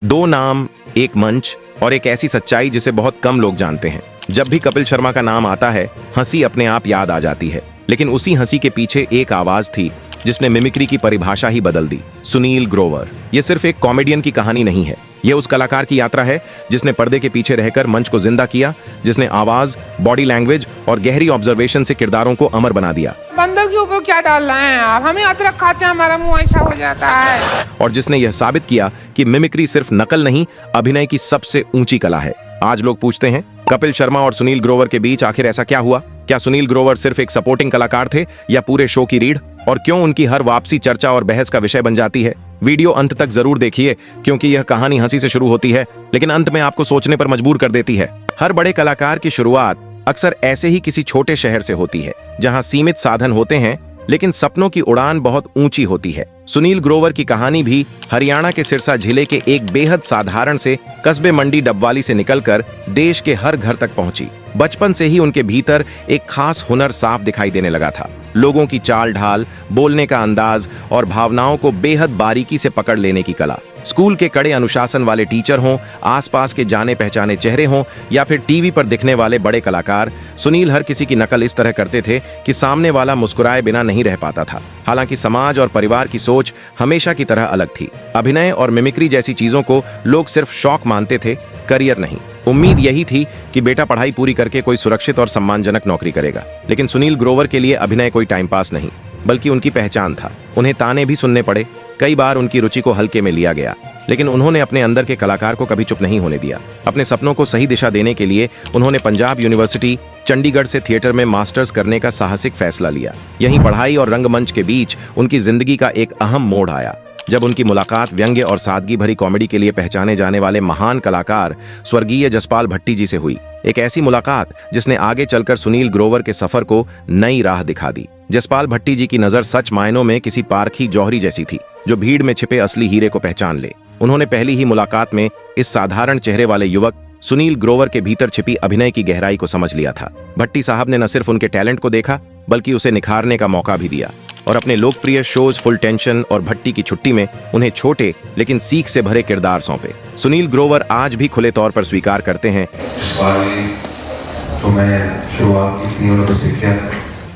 दो नाम, एक मंच और एक ऐसी सच्चाई जिसे बहुत कम लोग जानते हैं। जब भी कपिल शर्मा का नाम आता है, हंसी अपने आप याद आ जाती है, लेकिन उसी हंसी के पीछे एक आवाज थी जिसने मिमिक्री की परिभाषा ही बदल दी। सुनील ग्रोवर। यह सिर्फ एक कॉमेडियन की कहानी नहीं है, यह उस कलाकार की यात्रा है जिसने पर्दे के पीछे रहकर मंच को जिंदा किया, जिसने आवाज, बॉडी लैंग्वेज और गहरी ऑब्जर्वेशन से किरदारों को अमर बना दिया। बंदर के ऊपर क्या डाल रहे हैं आप? हमें अदरक खाते हैं, हमारा मुंह ऐसा हो जाता है। और जिसने यह साबित किया कि मिमिक्री सिर्फ नकल नहीं, अभिनय की सबसे ऊंची कला है। आज लोग पूछते हैं, कपिल शर्मा और सुनील ग्रोवर के बीच आखिर ऐसा क्या हुआ? क्या सुनील ग्रोवर सिर्फ एक सपोर्टिंग कलाकार थे या पूरे शो की रीढ़? और क्यों उनकी हर वापसी चर्चा और बहस का विषय बन जाती है? वीडियो अंत तक जरूर देखिए, क्योंकि यह कहानी हंसी से शुरू होती है लेकिन अंत में आपको सोचने पर मजबूर कर देती है। हर बड़े कलाकार की शुरुआत अक्सर ऐसे ही किसी छोटे शहर से होती है, जहां सीमित साधन होते हैं लेकिन सपनों की उड़ान बहुत ऊंची होती है। सुनील ग्रोवर की कहानी भी हरियाणा के सिरसा जिले के एक बेहद साधारण से कस्बे मंडी डबवाली से निकलकर देश के हर घर तक पहुंची। बचपन से ही उनके भीतर एक खास हुनर साफ दिखाई देने लगा था। लोगों की चाल ढाल, बोलने का अंदाज और भावनाओं को बेहद बारीकी से पकड़ लेने की कला। स्कूल के कड़े अनुशासन वाले टीचर हों, आसपास के जाने पहचाने चेहरे हों या फिर टीवी पर दिखने वाले बड़े कलाकार, सुनील हर किसी की नकल इस तरह करते थे कि सामने वाला मुस्कुराए बिना नहीं रह पाता था। हालांकि समाज और परिवार की सोच हमेशा की तरह अलग थी। अभिनय और मिमिक्री जैसी चीजों को लोग सिर्फ शौक मानते थे, करियर नहीं। उम्मीद यही थी कि बेटा पढ़ाई पूरी करके कोई सुरक्षित और सम्मानजनक नौकरी करेगा। लेकिन सुनील ग्रोवर के लिए अभिनय कोई टाइम पास नहीं, बल्कि उनकी पहचान था। उन्हें ताने भी सुनने पड़े, कई बार उनकी रुचि को हल्के में लिया गया, लेकिन उन्होंने अपने अंदर के कलाकार को कभी चुप नहीं होने दिया। अपने सपनों को सही दिशा देने के लिए उन्होंने पंजाब यूनिवर्सिटी चंडीगढ़ से थिएटर में मास्टर्स करने का साहसिक फैसला लिया। यहीं पढ़ाई और रंगमंच के बीच उनकी जिंदगी का एक अहम मोड़ आया, जब उनकी मुलाकात व्यंग्य और सादगी भरी कॉमेडी के लिए पहचाने जाने वाले महान कलाकार स्वर्गीय जसपाल भट्टी जी से हुई। एक ऐसी मुलाकात जिसने आगे चलकर सुनील ग्रोवर के सफर को नई राह दिखा दी। जसपाल भट्टी जी की नजर सच मायनों में किसी पारखी जौहरी जैसी थी, जो भीड़ में छिपे असली हीरे को पहचान ले। उन्होंने पहली ही मुलाकात में इस साधारण चेहरे वाले युवक सुनील ग्रोवर के भीतर छिपी अभिनय की गहराई को समझ लिया था। भट्टी साहब ने न सिर्फ उनके टैलेंट को देखा, बल्कि उसे निखारने का मौका भी दिया और अपने लोकप्रिय शोज फुल टेंशन और भट्टी की छुट्टी में उन्हें छोटे लेकिन सीख से भरे किरदार सौंपे। सुनील ग्रोवर आज भी खुले तौर पर स्वीकार करते हैं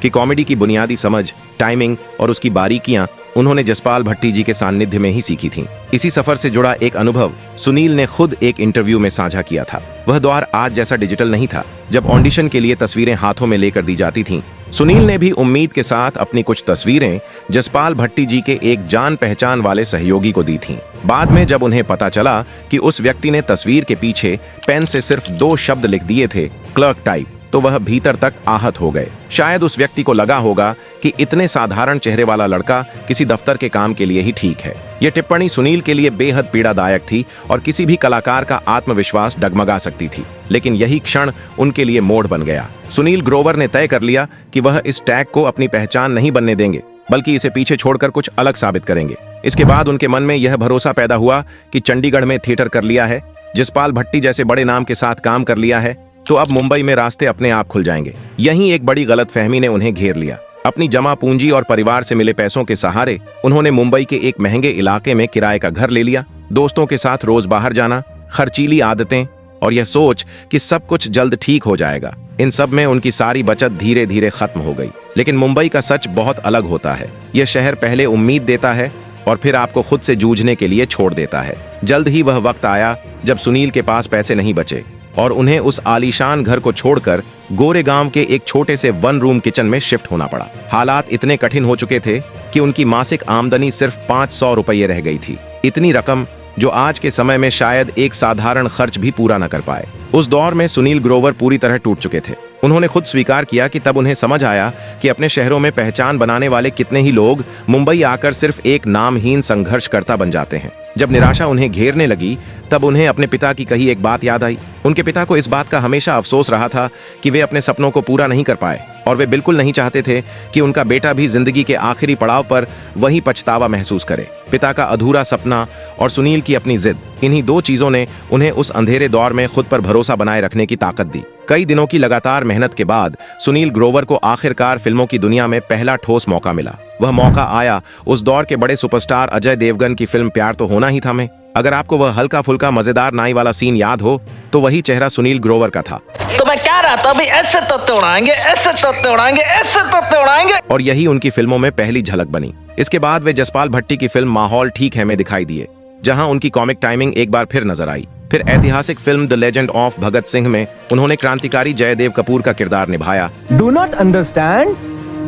कि कॉमेडी की बुनियादी समझ, टाइमिंग और उसकी बारीकियां उन्होंने जसपाल भट्टी जी के सानिध्य में ही सीखी थीं। इसी सफर से जुड़ा एक अनुभव सुनील ने खुद एक इंटरव्यू में साझा किया था। वह दौर आज जैसा डिजिटल नहीं था, जब ऑडिशन के लिए तस्वीरें हाथों में लेकर दी जाती थीं। सुनील ने भी उम्मीद के साथ अपनी कुछ तस्वीरें जसपाल भट्टी जी के एक जान पहचान वाले सहयोगी को दी थीं। बाद में जब उन्हें पता चला कि उस व्यक्ति ने तस्वीर के पीछे पेन से सिर्फ 2 शब्द लिख दिए थे, क्लर्क टाइप, तो वह भीतर तक आहत हो गए। शायद उस व्यक्ति को लगा होगा कि इतने साधारण चेहरे वाला लड़का किसी दफ्तर के काम के लिए ही ठीक है। यह टिप्पणी सुनील के लिए बेहद पीड़ादायक थी और किसी भी कलाकार का आत्मविश्वास डगमगा सकती थी। लेकिन यही क्षण उनके लिए मोड़ बन गया। सुनील ग्रोवर ने तय कर लिया कि वह इस टैग को अपनी पहचान नहीं बनने देंगे, बल्कि इसे पीछे छोड़कर कुछ अलग साबित करेंगे। इसके बाद उनके मन में यह भरोसा पैदा हुआ कि चंडीगढ़ में थिएटर कर लिया है, जसपाल भट्टी जैसे बड़े नाम के साथ काम कर लिया है, तो अब मुंबई में रास्ते अपने आप खुल जाएंगे। यहीं एक बड़ी गलतफहमी ने उन्हें घेर लिया। अपनी जमा पूंजी और परिवार से मिले पैसों के सहारे उन्होंने मुंबई के एक महंगे इलाके में किराए का घर ले लिया। दोस्तों के साथ रोज बाहर जाना, खर्चीली आदतें और यह सोच कि सब कुछ जल्द ठीक हो जाएगा, इन सब में उनकी सारी बचत धीरे धीरे खत्म हो गई। लेकिन मुंबई का सच बहुत अलग होता है। यह शहर पहले उम्मीद देता है और फिर आपको खुद से जूझने के लिए छोड़ देता है। जल्द ही वह वक्त आया जब सुनील के पास पैसे नहीं बचे और उन्हें उस आलीशान घर को छोड़कर गोरेगांव के एक छोटे से 1 रूम किचन में शिफ्ट होना पड़ा। हालात इतने कठिन हो चुके थे कि उनकी मासिक आमदनी सिर्फ 500 रुपये रह गई थी। इतनी रकम जो आज के समय में शायद एक साधारण खर्च भी पूरा न कर पाए। उस दौर में सुनील ग्रोवर पूरी तरह टूट चुके थे। उन्होंने खुद स्वीकार किया कि तब उन्हें समझ आया कि अपने शहरों में पहचान बनाने वाले कितने ही लोग मुंबई आकर सिर्फ एक नामहीन संघर्षकर्ता बन जाते हैं। जब निराशा उन्हें घेरने लगी, तब उन्हें अपने पिता की कही एक बात याद आई। उनके पिता को इस बात का हमेशा अफसोस रहा था कि वे अपने सपनों को पूरा नहीं कर पाए और वे बिल्कुल नहीं चाहते थे कि उनका बेटा भी जिंदगी के आखिरी पड़ाव पर वही पछतावा महसूस करे। पिता का अधूरा सपना और सुनील की अपनी जिद, इन्हीं 2 चीजों ने उन्हें उस अंधेरे दौर में खुद पर भरोसा बनाए रखने की ताकत दी। कई दिनों की लगातार मेहनत के बाद सुनील ग्रोवर को आखिरकार फिल्मों की दुनिया में पहला ठोस मौका मिला। वह मौका आया उस दौर के बड़े सुपरस्टार अजय देवगन की फिल्म प्यार तो होना ही था में। अगर आपको वह हल्का फुल्का मजेदार नाई वाला सीन याद हो तो वही चेहरा सुनील ग्रोवर का था। तो मैं क्या रहा था अभी, ऐसे तोते उड़ाएंगे, ऐसे तोते उड़ाएंगे, ऐसे तोते उड़ाएंगे। और यही उनकी फिल्मों में पहली झलक बनी। इसके बाद वे जसपाल भट्टी की फिल्म माहौल ठीक है में दिखाई दिए, जहां उनकी कॉमिक टाइमिंग एक बार फिर नजर आई। फिर ऐतिहासिक film the legend of Bhagat Singh में उन्होंने क्रांतिकारी जयदेव कपूर का किरदार निभाया। Do not understand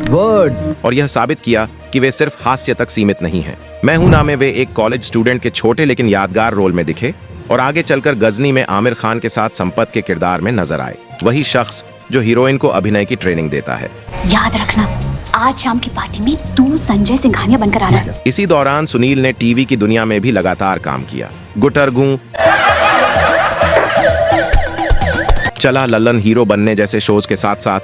words. और यह साबित किया कि वे सिर्फ हास्य तक सीमित नहीं हैं। मैं हूं ना में वे एक कॉलेज स्टूडेंट के छोटे लेकिन यादगार रोल में दिखे और आगे चलकर गजनी में आमिर खान के साथ संपत के किरदार में नजर आए। वही शख्स जो हीरोइन को अभिनय की ट्रेनिंग देता है। याद रखना, आज शाम की पार्टी में तू संजय सिंघानिया बनकर आना। इसी दौरान सुनील ने टीवी की दुनिया में भी लगातार काम किया। गुटरगू, चला लल्लन हीरो बनने जैसे शोज के साथ साथ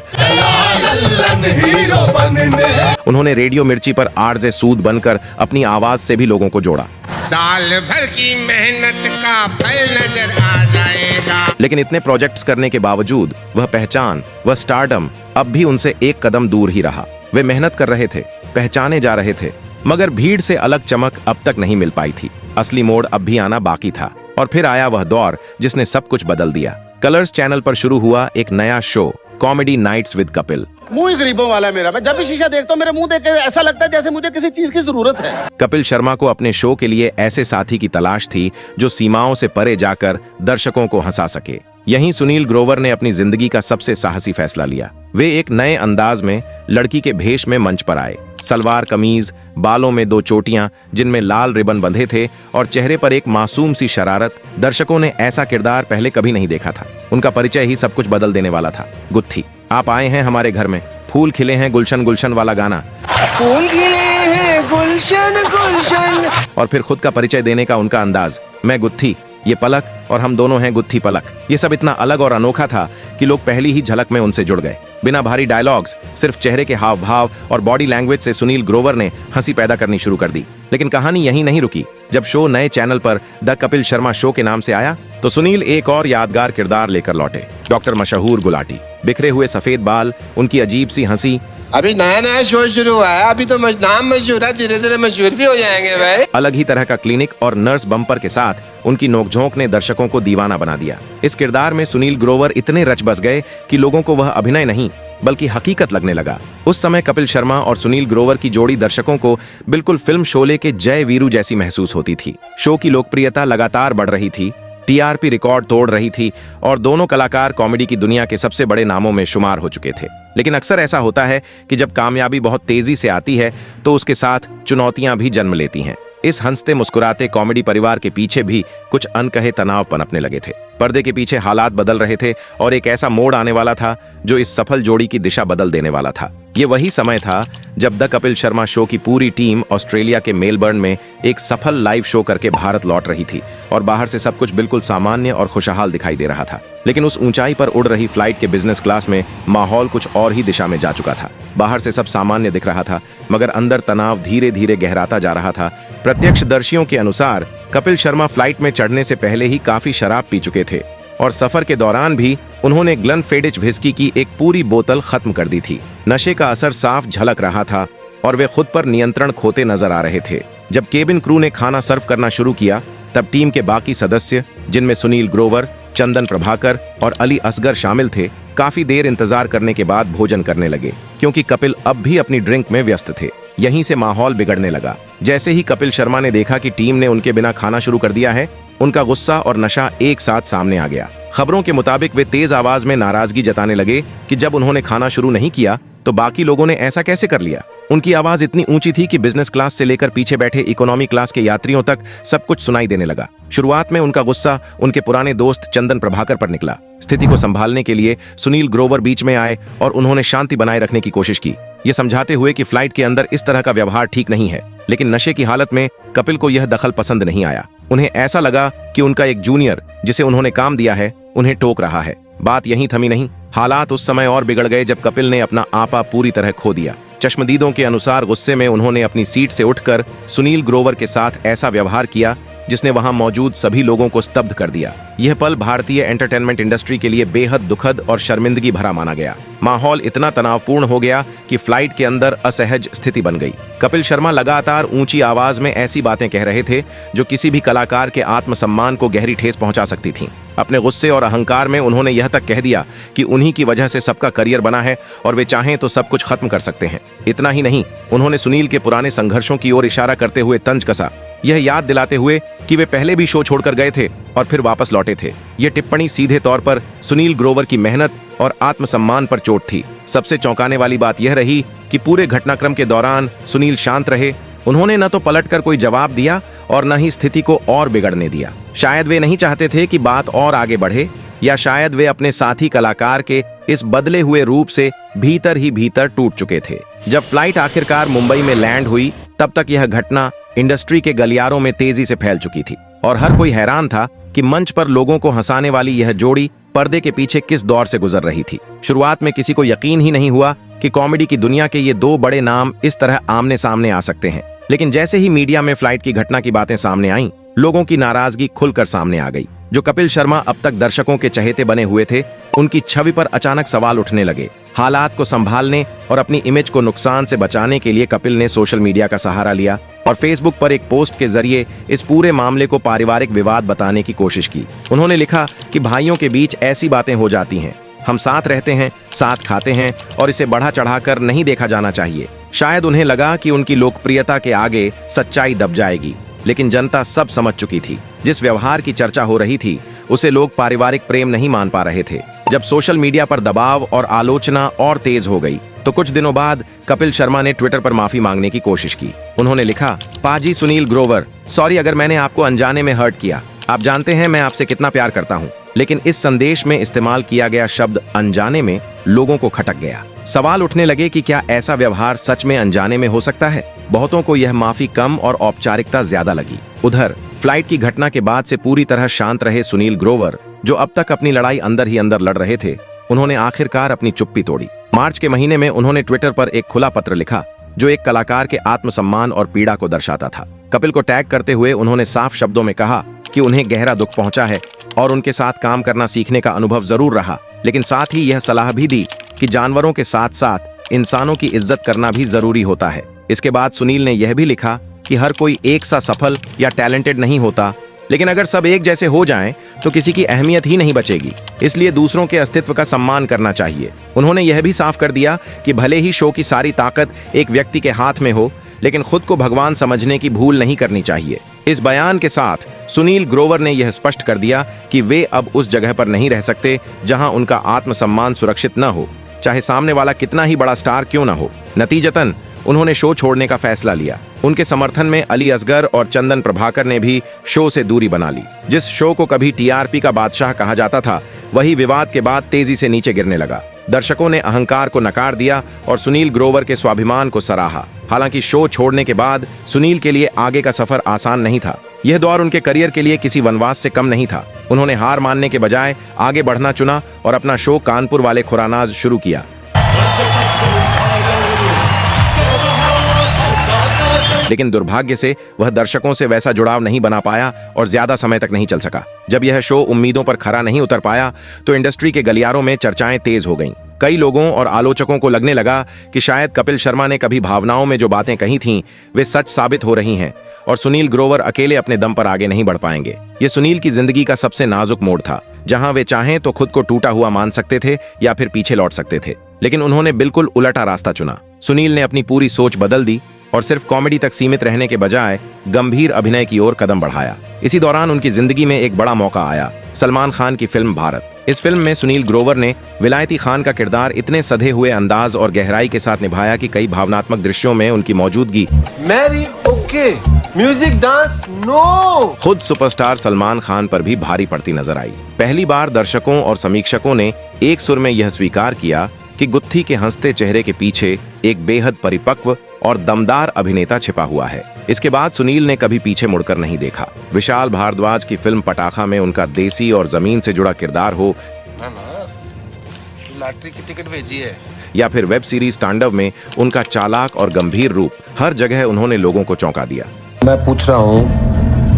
उन्होंने रेडियो मिर्ची पर आरजे सूद बनकर अपनी आवाज से भी लोगों को जोड़ा। साल भर की मेहनत का फल नजर आ जाएगा। लेकिन इतने प्रोजेक्ट्स करने के बावजूद वह पहचान, वह स्टारडम अब भी उनसे एक कदम दूर ही रहा। वे मेहनत कर रहे थे, पहचाने जा रहे थे, मगर भीड़ से अलग चमक अब तक नहीं मिल पाई थी। असली मोड़ अब भी आना बाकी था। और फिर आया वह दौर जिसने सब कुछ बदल दिया। कलर्स चैनल पर शुरू हुआ एक नया show, comedy nights with Kapil. मुंह ही गरीबों वाला है मेरा। मैं जब भी शीशा देखता हूँ मेरे मुंह देख के ऐसा लगता है जैसे मुझे किसी चीज की जरूरत है। कपिल शर्मा को अपने शो के लिए ऐसे साथी की तलाश थी जो सीमाओं से परे जाकर दर्शकों को हंसा सके। यहीं सुनील ग्रोवर ने अपनी जिंदगी का सबसे साहसी फैसला लिया। वे एक नए अंदाज में लड़की के भेष में मंच पर आए। सलवार कमीज, बालों में 2 चोटियां जिनमें लाल रिबन बंधे थे और चेहरे पर एक मासूम सी शरारत। दर्शकों ने ऐसा किरदार पहले कभी नहीं देखा था। उनका परिचय ही सब कुछ बदल देने वाला था। गुत्थी, आप आए हैं हमारे घर में, फूल खिले हैं गुलशन गुलशन वाला गाना, फूल खिले हैं गुलशन गुलशन। और फिर खुद का परिचय देने का उनका अंदाज, मैं गुत्थी, ये पलक और हम दोनों हैं गुत्थी पलक। ये सब इतना अलग और अनोखा था कि लोग पहली ही झलक में उनसे जुड़ गए। बिना भारी डायलॉग्स, सिर्फ चेहरे के हाव भाव और बॉडी लैंग्वेज से सुनील ग्रोवर ने हंसी पैदा करनी शुरू कर दी। लेकिन कहानी यहीं नहीं रुकी। जब शो नए चैनल पर द कपिल शर्मा शो के नाम से आया तो सुनील एक और यादगार किरदार लेकर लौटे। डॉक्टर मशहूर गुलाटी, बिखरे हुए सफेद बाल, उनकी अजीब सी हंसी। अभी नया नया शो शुरू हुआ है, अभी तो नाम मशहूर है, धीरे धीरे मशहूर भी हो जाएंगे भाई। अलग ही तरह का क्लिनिक और नर्स बम्पर के साथ उनकी नोकझोंक ने दर्शकों को दीवाना बना दिया। इस किरदार में सुनील ग्रोवर इतने रच बस गए कि लोगों को वह अभिनय नहीं बल्कि हकीकत लगने लगा। उस समय कपिल शर्मा और सुनील ग्रोवर की जोड़ी दर्शकों को बिल्कुल फिल्म शोले के जय वीरू जैसी महसूस होती थी। शो की लोकप्रियता लगातार बढ़ रही थी, टीआरपी रिकॉर्ड तोड़ रही थी और दोनों कलाकार कॉमेडी की दुनिया के सबसे बड़े नामों में शुमार हो चुके थे। लेकिन अक्सर ऐसा होता है कि जब कामयाबी बहुत तेजी से आती है तो उसके साथ चुनौतियां भी जन्म लेती हैं। इस हंसते मुस्कुराते कॉमेडी परिवार के पीछे भी कुछ अनकहे तनाव पनपने लगे थे। पर्दे के पीछे हालात बदल रहे थे और एक ऐसा मोड़ आने वाला था जो इस सफल जोड़ी की दिशा बदल देने वाला था। ये वही समय था जब द कपिल शर्मा शो की पूरी टीम ऑस्ट्रेलिया के मेलबर्न में एक सफल लाइव शो करके भारत लौट रही थी और बाहर से सब कुछ बिल्कुल सामान्य और खुशहाल दिखाई दे रहा था। लेकिन उस ऊंचाई पर उड़ रही फ्लाइट के बिजनेस क्लास में माहौल कुछ और ही दिशा में जा चुका था। बाहर से सब सामान्य दिख रहा था मगर अंदर तनाव धीरे धीरे गहराता जा रहा था। प्रत्यक्षदर्शियों के अनुसार कपिल शर्मा फ्लाइट में चढ़ने से पहले ही काफी शराब पी चुके थे और सफर के दौरान भी उन्होंने ग्लेनफिडिच व्हिस्की की एक पूरी बोतल खत्म कर दी थी। नशे का असर साफ झलक रहा था और वे खुद पर नियंत्रण खोते नजर आ रहे थे। जब केबिन क्रू ने खाना सर्व करना शुरू किया तब टीम के बाकी सदस्य, जिनमें सुनील ग्रोवर, चंदन प्रभाकर और अली असगर शामिल थे, काफी देर इंतजार करने के बाद भोजन करने लगे क्योंकि कपिल अब भी अपनी ड्रिंक में व्यस्त थे। यहीं से माहौल बिगड़ने लगा। जैसे ही कपिल शर्मा ने देखा कि टीम ने उनके बिना खाना शुरू कर दिया है, उनका गुस्सा और नशा एक साथ सामने आ गया। खबरों के मुताबिक वे तेज आवाज में नाराजगी जताने लगे कि जब उन्होंने खाना शुरू नहीं किया तो बाकी लोगों ने ऐसा कैसे कर लिया। उनकी आवाज इतनी ऊंची थी कि बिजनेस क्लास से लेकर पीछे बैठे इकोनॉमी क्लास के यात्रियों तक सब कुछ सुनाई देने लगा। शुरुआत में उनका गुस्सा उनके पुराने दोस्त चंदन प्रभाकर पर निकला। स्थिति को संभालने के लिए सुनील ग्रोवर बीच में आए और उन्होंने शांति बनाए रखने की कोशिश की, ये समझाते हुए कि फ्लाइट के अंदर इस तरह का व्यवहार ठीक नहीं है। लेकिन नशे की हालत में कपिल को यह दखल पसंद नहीं आया। उन्हें ऐसा लगा कि उनका एक जूनियर जिसे उन्होंने काम दिया है उन्हें टोक रहा है। बात यहीं थमी नहीं, हालात उस समय और बिगड़ गए जब कपिल ने अपना आपा पूरी तरह खो दिया। चश्मदीदों के अनुसार गुस्से में उन्होंने अपनी सीट से उठकर सुनील ग्रोवर के साथ ऐसा व्यवहार किया जिसने वहां मौजूद सभी लोगों को स्तब्ध कर दिया। यह पल भारतीय एंटरटेनमेंट इंडस्ट्री के लिए बेहद दुखद और शर्मिंदगी भरा माना गया। माहौल इतना तनावपूर्ण हो गया कि फ्लाइट के अंदर असहज स्थिति बन गई। कपिल शर्मा लगातार ऊंची आवाज में ऐसी बातें कह रहे थे जो किसी भी कलाकार के आत्मसम्मान को गहरी ठेस पहुंचा सकती थीं। अपने गुस्से और अहंकार में उन्होंने यह तक कह दिया कि उन्हीं की वजह से सबका करियर बना है और वे चाहें तो सब कुछ खत्म कर सकते हैं। इतना ही नहीं, उन्होंने सुनील के पुराने संघर्षों की ओर इशारा करते हुए तंज कसा, यह याद दिलाते हुए कि वे पहले भी शो छोड़कर गए थे और फिर वापस लौटे थे। यह टिप्पणी सीधे तौर पर सुनील ग्रोवर की मेहनत और आत्मसम्मान पर चोट थी। सबसे चौंकाने वाली बात यह रही कि पूरे घटनाक्रम के दौरान सुनील शांत रहे। उन्होंने न तो पलटकर कोई जवाब दिया और न ही स्थिति को और बिगड़ने दिया। शायद वे नहीं चाहते थे कि बात और आगे बढ़े, या शायद वे अपने साथी कलाकार के इस बदले हुए रूप से भीतर ही भीतर टूट चुके थे। जब फ्लाइट आखिरकार मुंबई में लैंड हुई, तब तक यह घटना इंडस्ट्री के गलियारों में तेजी से फैल चुकी थी और हर कोई हैरान था कि मंच पर लोगों को हंसाने वाली यह जोड़ी पर्दे के पीछे किस दौर से गुजर रही थी। शुरुआत में किसी को यकीन ही नहीं हुआ कि कॉमेडी की दुनिया के ये दो बड़े नाम इस तरह आमने सामने आ सकते हैं। लेकिन जैसे ही मीडिया में फ्लाइट की घटना की बातें सामने आईं, लोगों की नाराजगी खुलकर सामने आ गई। जो कपिल शर्मा अब तक दर्शकों के चहेते बने हुए थे, उनकी छवि पर अचानक सवाल उठने लगे। हालात को संभालने और अपनी इमेज को नुकसान से बचाने के लिए कपिल ने सोशल मीडिया का सहारा लिया और फेसबुक पर एक पोस्ट के जरिए इस पूरे मामले को पारिवारिक विवाद बताने की कोशिश की। उन्होंने लिखा कि भाइयों के बीच ऐसी बातें हो जाती हैं, हम साथ रहते हैं, साथ खाते हैं और इसे बढ़ा चढ़ाकर नहीं देखा जाना चाहिए। शायद उन्हें लगा कि उनकी लोकप्रियता के आगे सच्चाई दब जाएगी, लेकिन जनता सब समझ चुकी थी। जिस व्यवहार की चर्चा हो रही थी, उसे लोग पारिवारिक प्रेम नहीं मान पा रहे थे। जब सोशल मीडिया पर दबाव और आलोचना और तेज हो गई, तो कुछ दिनों बाद कपिल शर्मा ने ट्विटर पर माफी मांगने की कोशिश की। उन्होंने लिखा, पाजी सुनील ग्रोवर, सॉरी अगर मैंने आपको अनजाने में हर्ट किया। आप जानते हैं मैं आपसे कितना प्यार करता हूं। लेकिन इस संदेश में इस्तेमाल किया गया शब्द अनजाने में लोगों को खटक गया। सवाल उठने लगे कि क्या ऐसा व्यवहार सच में अनजाने में हो सकता है। बहुतों को यह माफी कम और औपचारिकता ज्यादा लगी। उधर फ्लाइट की घटना के बाद से पूरी तरह शांत रहे सुनील ग्रोवर, जो अब तक अपनी लड़ाई अंदर ही अंदर लड़ रहे थे, उन्होंने आखिरकार अपनी चुप्पी तोड़ी। मार्च के महीने में उन्होंने ट्विटर पर एक खुला पत्र लिखा जो एक कलाकार के आत्मसम्मान और पीड़ा को दर्शाता था। कपिल को टैग करते हुए उन्होंने साफ शब्दों में कहा कि उन्हें गहरा दुख पहुंचा है और उनके साथ काम करना सीखने का अनुभव जरूर रहा, लेकिन साथ ही यह सलाह भी दी कि जानवरों के साथ साथ इंसानों की इज्जत करना भी जरूरी होता है। इसके बाद सुनील ने यह भी लिखा कि हर कोई एक सा सफल या टैलेंटेड नहीं होता, लेकिन अगर सब एक जैसे हो जाएं तो किसी की अहमियत ही नहीं बचेगी। इसलिए दूसरों के अस्तित्व का सम्मान करना चाहिए। उन्होंने यह भी साफ कर दिया कि भले ही शो की सारी ताकत एक व्यक्ति के हाथ में हो, लेकिन खुद को भगवान समझने की भूल नहीं करनी चाहिए। इस बयान के साथ सुनील ग्रोवर ने यह स्पष्ट कर दिया कि वे अब उस जगह पर नहीं रह सकते जहां उनका आत्मसम्मान सुरक्षित न हो, चाहे सामने वाला कितना ही बड़ा स्टार क्यों न हो। नतीजतन उन्होंने शो छोड़ने का फैसला लिया। उनके समर्थन में अली असगर और चंदन प्रभाकर ने भी शो से दूरी बना ली। जिस शो को कभी टीआरपी का बादशाह कहा जाता था, वही विवाद के बाद तेजी से नीचे गिरने लगा। दर्शकों ने अहंकार को नकार दिया और सुनील ग्रोवर के स्वाभिमान को सराहा। हालांकि शो छोड़ने के बाद सुनील के लिए आगे का सफर आसान नहीं था। यह दौर उनके करियर के लिए किसी वनवास से कम नहीं था। उन्होंने हार मानने के बजाय आगे बढ़ना चुना और अपना शो कानपुर वाले खुरानाज शुरू किया। लेकिन दुर्भाग्य से वह दर्शकों से वैसा जुड़ाव नहीं बना पाया और ज्यादा समय तक नहीं चल सका। जब यह शो उम्मीदों पर खरा नहीं उतर पाया, तो इंडस्ट्री के गलियारों में चर्चाएं तेज हो गईं। कई लोगों और आलोचकों को लगने लगा कि शायद कपिल शर्मा ने कभी भावनाओं में जो बातें कही थीं, वे सच साबित हो रही हैं और सुनील ग्रोवर अकेले अपने दम पर आगे नहीं बढ़ पाएंगे। ये सुनील की जिंदगी का सबसे नाजुक मोड़ था, जहां वे चाहें तो खुद को टूटा हुआ मान सकते थे या फिर पीछे लौट सकते थे। लेकिन उन्होंने बिल्कुल उलटा रास्ता चुना। सुनील ने अपनी पूरी सोच बदल दी और सिर्फ कॉमेडी तक सीमित रहने के बजाय गंभीर अभिनय की ओर कदम बढ़ाया। इसी दौरान उनकी जिंदगी में एक बड़ा मौका आया, सलमान खान की फिल्म भारत। इस फिल्म में सुनील ग्रोवर ने विलायती खान का किरदार इतने सधे हुए अंदाज और गहराई के साथ निभाया कि कई भावनात्मक दृश्यों में उनकी मौजूदगी मैरी ओके, म्यूजिक डांस नो, खुद सुपरस्टार सलमान खान पर भी भारी पड़ती नजर आई। पहली बार दर्शकों और समीक्षकों ने एक सुर में यह स्वीकार किया कि गुत्थी के हंसते चेहरे के पीछे एक बेहद परिपक्व और दमदार अभिनेता छिपा हुआ है। इसके बाद सुनील ने कभी पीछे मुड़कर नहीं देखा। विशाल भारद्वाज की फिल्म पटाखा में उनका देसी और जमीन से जुड़ा किरदार हो, लॉटरी की टिकट भेजी है, या फिर वेब सीरीज तांडव में उनका चालाक और गंभीर रूप, हर जगह उन्होंने लोगों को चौंका दिया। मैं पूछ रहा हूँ,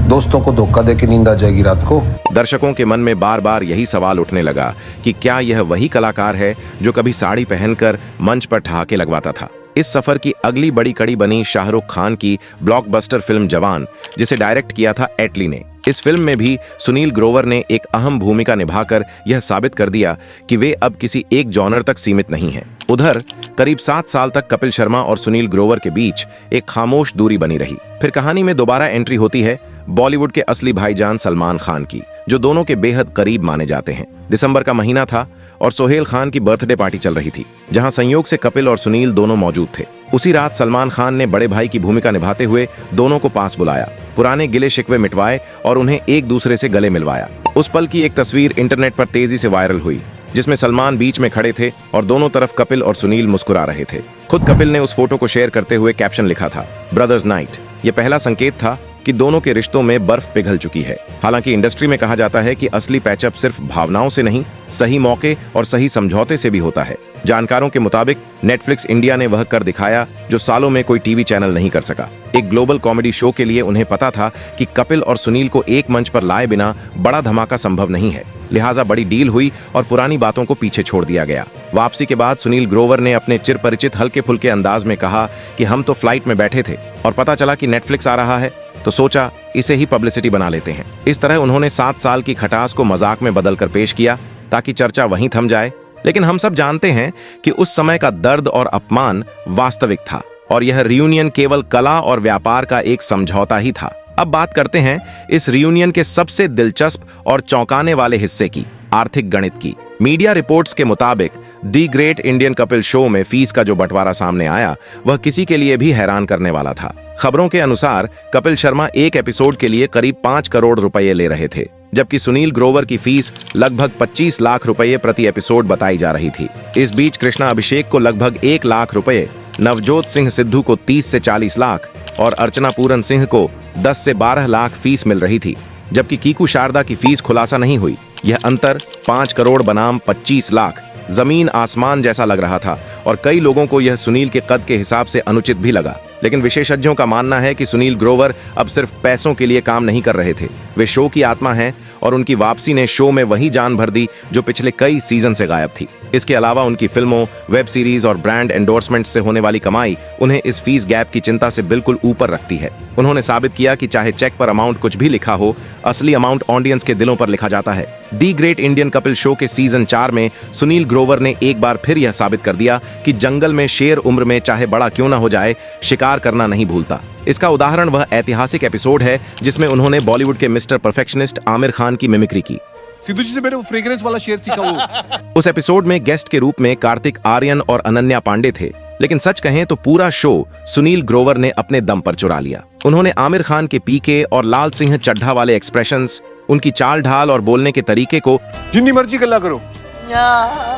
दोस्तों को धोखा दे के नींद आ जाएगी रात को? दर्शकों के मन में बार बार यही सवाल उठने लगा कि क्या यह वही कलाकार है जो कभी साड़ी पहनकर मंच पर ठहाके लगवाता था। इस सफर की अगली बड़ी कड़ी बनी शाहरुख खान की ब्लॉकबस्टर फिल्म जवान, जिसे डायरेक्ट किया था एटली ने। इस फिल्म में भी सुनील ग्रोवर ने एक अहम भूमिका निभाकर यह साबित कर दिया कि वे अब किसी एक जॉनर तक सीमित नहीं हैं। उधर करीब 7 साल तक कपिल शर्मा और सुनील ग्रोवर के बीच एक खामोश दूरी बनी रही। फिर कहानी में दोबारा एंट्री होती है बॉलीवुड के असली भाईजान सलमान खान की, जो दोनों के बेहद करीब माने जाते हैं। दिसंबर का महीना था और सोहेल खान की बर्थडे पार्टी चल रही थी, जहां संयोग से कपिल और सुनील दोनों मौजूद थे। उसी रात सलमान खान ने बड़े भाई की भूमिका निभाते हुए दोनों को पास बुलाया, पुराने गिले शिकवे मिटवाए और उन्हें एक दूसरे से गले मिलवाया। उस पल की एक तस्वीर इंटरनेट पर तेजी से वायरल हुई, जिसमें सलमान बीच में खड़े थे और दोनों तरफ कपिल और सुनील मुस्कुरा रहे थे। खुद कपिल ने उस फोटो को शेयर करते हुए कैप्शन लिखा था, ब्रदर्स नाइट। यह पहला संकेत था कि दोनों के रिश्तों में बर्फ पिघल चुकी है। हालांकि इंडस्ट्री में कहा जाता है कि असली पैचअप सिर्फ भावनाओं से नहीं, सही मौके और सही समझौते से भी होता है। जानकारों के मुताबिक नेटफ्लिक्स इंडिया ने वह कर दिखाया जो सालों में कोई टीवी चैनल नहीं कर सका। एक ग्लोबल कॉमेडी शो के लिए उन्हें पता था कि कपिल और सुनील को एक मंच पर लाए बिना बड़ा धमाका संभव नहीं है, लिहाजा बड़ी डील हुई और पुरानी बातों को पीछे छोड़ दिया गया। वापसी के बाद सुनील ग्रोवर ने अपने चिर परिचित हल्के फुल्के अंदाज में कहा कि हम तो फ्लाइट में बैठे थे और पता चला कि नेटफ्लिक्स आ रहा है, तो सोचा इसे ही पब्लिसिटी बना लेते हैं। इस तरह उन्होंने 7 साल की खटास को मजाक में बदलकर पेश किया ताकि चर्चा वहीं थम जाए। लेकिन हम सब जानते हैं कि उस समय का दर्द और अपमान वास्तविक था और यह रियूनियन केवल कला और व्यापार का एक समझौता ही था। अब बात करते हैं इस रियूनियन के सबसे दिलचस्प और चौंकाने वाले हिस्से की, आर्थिक गणित की। मीडिया रिपोर्ट्स के मुताबिक the great Indian Kapil show में फीस का जो बंटवारा सामने आया वह किसी के लिए भी हैरान करने वाला था। खबरों के अनुसार कपिल शर्मा एक एपिसोड के लिए करीब 5 करोड़ रुपए ले रहे थे, जबकि सुनील ग्रोवर की फीस लगभग 25 लाख रुपए प्रति एपिसोड बताई जा रही थी। इस बीच कृष्णा अभिषेक को लगभग 1 लाख रुपए, नवजोत सिंह सिद्धू को 30 से 40 लाख और अर्चना पूरन सिंह को 10 से 12 लाख फीस मिल रही थी, जबकि कीकू शारदा की फीस खुलासा नहीं हुई। यह अंतर 5 करोड़ बनाम 25 लाख जमीन आसमान जैसा लग रहा था और कई लोगों को यह सुनील के कद के हिसाब से अनुचित भी लगा। लेकिन विशेषज्ञों का मानना है कि सुनील ग्रोवर अब सिर्फ पैसों के लिए काम नहीं कर रहे थे, वे शो की आत्मा हैं और उनकी वापसी ने शो में वही जान भर दी जो पिछले कई सीजन से गायब थी। इसके अलावा उनकी फिल्मों, वेब सीरीज और ब्रांड एंडोर्समेंट से होने वाली कमाई उन्हें इस फीस गैप की चिंता से बिल्कुल ऊपर रखती है। उन्होंने साबित किया कि चाहे चेक पर अमाउंट कुछ भी लिखा हो, असली अमाउंट ऑडियंस के दिलों पर लिखा जाता है। The great Indian Kapil show के सीजन 4 में सुनील ग्रोवर ने एक बार फिर यह साबित कर दिया कि जंगल में शेर उम्र में चाहे बड़ा क्यों ना हो जाए, शिकार करना नहीं भूलता। इसका उदाहरण वह ऐतिहासिक एपिसोड है जिसमें उन्होंने बॉलीवुड के मिस्टर परफेक्शनिस्ट आमिर खान की मिमिक्री की। सिद्धू जी से मैंने वो फ्रेग्रेंस वाला शेर सीखा वो। उस एपिसोड में गेस्ट के रूप में कार्तिक आर्यन और अनन्या पांडे थे, लेकिन सच कहें तो पूरा शो सुनील ग्रोवर ने अपने दम पर चुरा लिया। उन्होंने आमिर खान के पीके और लाल सिंह चड्ढा वाले एक्सप्रेशंस, उनकी चाल ढाल और बोलने के तरीके को जिन्नी मर्जी गल्ला करो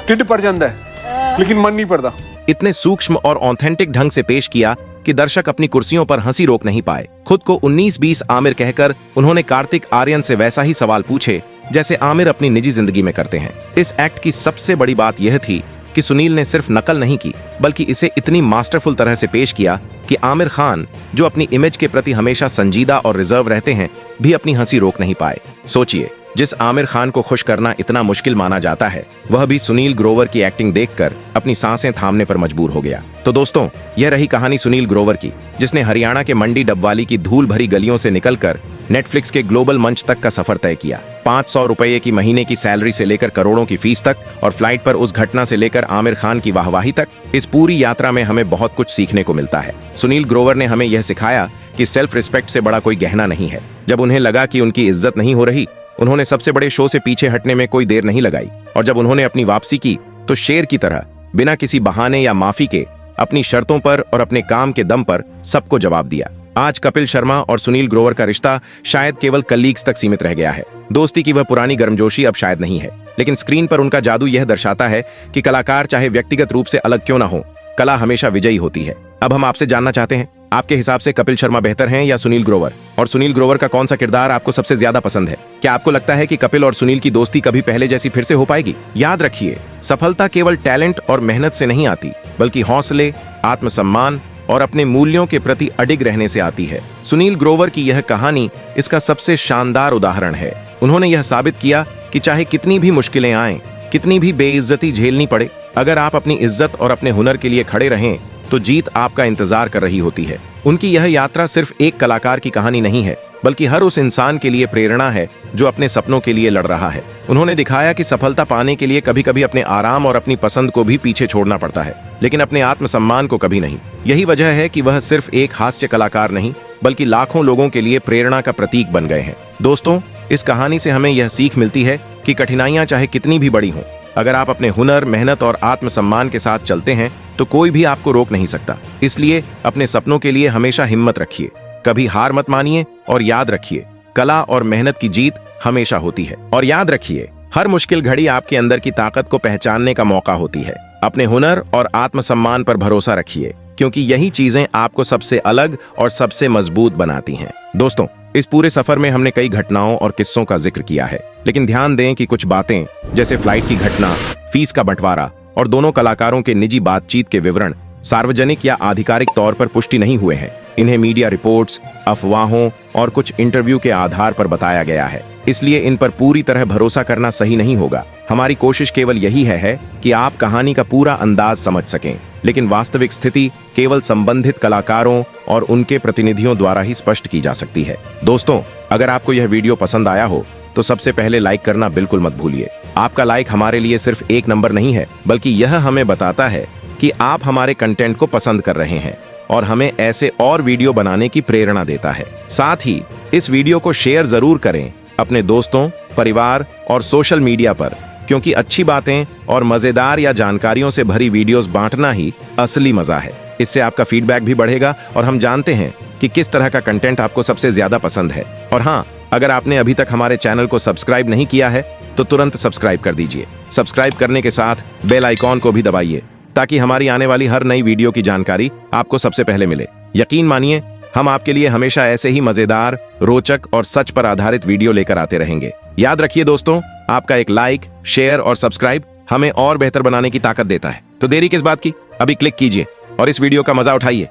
टिड पड़ जाता है लेकिन मन नहीं पड़ता, इतने सूक्ष्म और ऑथेंटिक ढंग से पेश किया कि दर्शक अपनी कुर्सियों पर हंसी रोक नहीं पाए। खुद को 19-20 आमिर कहकर उन्होंने कार्तिक आर्यन से वैसा ही सवाल पूछे जैसे आमिर अपनी निजी जिंदगी में करते हैं। इस एक्ट की सबसे बड़ी बात यह थी कि सुनील ने सिर्फ नकल नहीं की, बल्कि इसे इतनी मास्टरफुल तरह से पेश किया कि आमिर खान, जो अपनी इमेज के प्रति हमेशा संजीदा और रिजर्व रहते हैं, भी अपनी हंसी रोक नहीं पाए। सोचिए, जिस आमिर खान को खुश करना इतना मुश्किल माना जाता है, वह भी सुनील ग्रोवर की एक्टिंग देखकर अपनी सांसें थामने पर मजबूर हो गया। तो दोस्तों, यह रही कहानी सुनील ग्रोवर की, जिसने हरियाणा के मंडी डबवाली की धूल भरी गलियों से निकलकर नेटफ्लिक्स के ग्लोबल मंच तक का सफर तय किया। 500 रुपए की महीने की सैलरी से लेकर करोड़ों की फीस तक और फ्लाइट पर उस घटना से लेकर आमिर खान की वाहवाही तक, इस पूरी यात्रा में हमें बहुत कुछ सीखने को मिलता है। सुनील ग्रोवर ने हमें यह सिखाया कि सेल्फ रिस्पेक्ट से बड़ा कोई गहना नहीं है। जब उन्हें लगा कि उनकी इज्जत नहीं हो रही, उन्होंने सबसे बड़े शो से पीछे हटने में कोई देर नहीं लगाई और जब उन्होंने अपनी वापसी की तो शेर की तरह बिना किसी बहाने या माफी के अपनी शर्तों पर और अपने काम के दम पर सबको जवाब दिया। आज कपिल शर्मा और सुनील ग्रोवर का रिश्ता शायद केवल कलीग्स तक सीमित रह गया है। दोस्ती की वह पुरानी गर्मजोशी अब शायद नहीं है, लेकिन स्क्रीन पर उनका जादू यह दर्शाता है कि कलाकार चाहे व्यक्तिगत रूप से अलग क्यों ना हो, कला हमेशा विजयी होती है। अब हम आपसे जानना चाहते हैं आपके हिसाब से कपिल शर्मा बेहतर हैं या सुनील ग्रोवर? और सुनील ग्रोवर का कौन सा किरदार आपको सबसे ज्यादा पसंद है? क्या आपको लगता है कि कपिल और सुनील की दोस्ती कभी पहले जैसी फिर से हो पाएगी? याद रखिए, सफलता केवल टैलेंट और मेहनत से नहीं आती, बल्कि हौसले, आत्मसम्मान और अपने मूल्यों के प्रति अडिग रहने से आती है। सुनील ग्रोवर की यह कहानी इसका सबसे शानदार उदाहरण है। उन्होंने यह साबित किया कि चाहे कितनी भी मुश्किलें आएं, कितनी भी बेइज्जती झेलनी पड़े, अगर आप अपनी इज्जत और अपने हुनर के लिए खड़े रहें तो जीत आपका इंतजार कर रही होती है। उनकी यह यात्रा सिर्फ एक कलाकार की कहानी नहीं है, बल्कि हर उस इंसान के लिए प्रेरणा है जो अपने सपनों के लिए लड़ रहा है। उन्होंने दिखाया कि सफलता पाने के लिए कभी कभी अपने आराम और अपनी पसंद को भी पीछे छोड़ना पड़ता है, लेकिन अपने आत्मसम्मान को कभी नहीं। यही वजह है कि वह सिर्फ एक हास्य कलाकार नहीं, बल्कि लाखों लोगों के लिए प्रेरणा का प्रतीक बन गए हैं। दोस्तों, इस कहानी से हमें यह सीख मिलती है कि कठिनाइयां चाहे कितनी भी बड़ी हों, अगर आप अपने हुनर, मेहनत और आत्मसम्मान के साथ चलते हैं तो कोई भी आपको रोक नहीं सकता। इसलिए अपने सपनों के लिए हमेशा हिम्मत रखिए, कभी हार मत मानिए और याद रखिए, कला और मेहनत की जीत हमेशा होती है। और याद रखिए, हर मुश्किल घड़ी आपके अंदर की ताकत को पहचानने का मौका होती है। अपने हुनर और आत्मसम्मान पर भरोसा रखिए, क्योंकि यही चीजें आपको सबसे अलग और सबसे मजबूत बनाती हैं। दोस्तों, इस पूरे सफर में हमने कई घटनाओं और किस्सों का जिक्र किया है, लेकिन ध्यान दें कि कुछ बातें जैसे फ्लाइट की घटना, फीस का बंटवारा और दोनों कलाकारों के निजी बातचीत के विवरण सार्वजनिक या आधिकारिक तौर पर पुष्टि नहीं हुए हैं। इन्हें मीडिया रिपोर्ट्स, अफवाहों और कुछ इंटरव्यू के आधार पर बताया गया है, इसलिए इन पर पूरी तरह भरोसा करना सही नहीं होगा। हमारी कोशिश केवल यही है कि आप कहानी का पूरा अंदाज समझ सकें, लेकिन वास्तविक स्थिति केवल संबंधित कलाकारों और उनके प्रतिनिधियों द्वारा ही स्पष्ट की जा सकती है। दोस्तों, अगर आपको यह वीडियो पसंद आया हो तो सबसे पहले लाइक करना बिल्कुल मत भूलिए। आपका लाइक हमारे लिए सिर्फ एक नंबर नहीं है, बल्कि यह हमें बताता है कि आप हमारे कंटेंट को पसंद कर रहे हैं और हमें ऐसे और वीडियो बनाने की प्रेरणा देता है। साथ ही इस वीडियो को शेयर जरूर करें अपने दोस्तों, परिवार और सोशल मीडिया पर, क्योंकि अच्छी बातें और मजेदार या जानकारियों से भरी वीडियोस बांटना ही असली मजा है। इससे आपका फीडबैक भी बढ़ेगा और हम जानते हैं कि किस तरह का कंटेंट आपको सबसे ज्यादा पसंद है। और हाँ, अगर आपने अभी तक हमारे चैनल को सब्सक्राइब नहीं किया है तो तुरंत सब्सक्राइब कर दीजिए। सब्सक्राइब करने के साथ बेल आइकॉन को भी दबाइए, ताकि हमारी आने वाली हर नई वीडियो की जानकारी आपको सबसे पहले मिले। यकीन मानिए, हम आपके लिए हमेशा ऐसे ही मजेदार, रोचक और सच पर आधारित वीडियो लेकर आते रहेंगे। याद रखिए दोस्तों, आपका एक लाइक, शेयर और सब्सक्राइब हमें और बेहतर बनाने की ताकत देता है। तो देरी किस बात की, अभी क्लिक कीजिए और इस वीडियो का मजा उठाइए।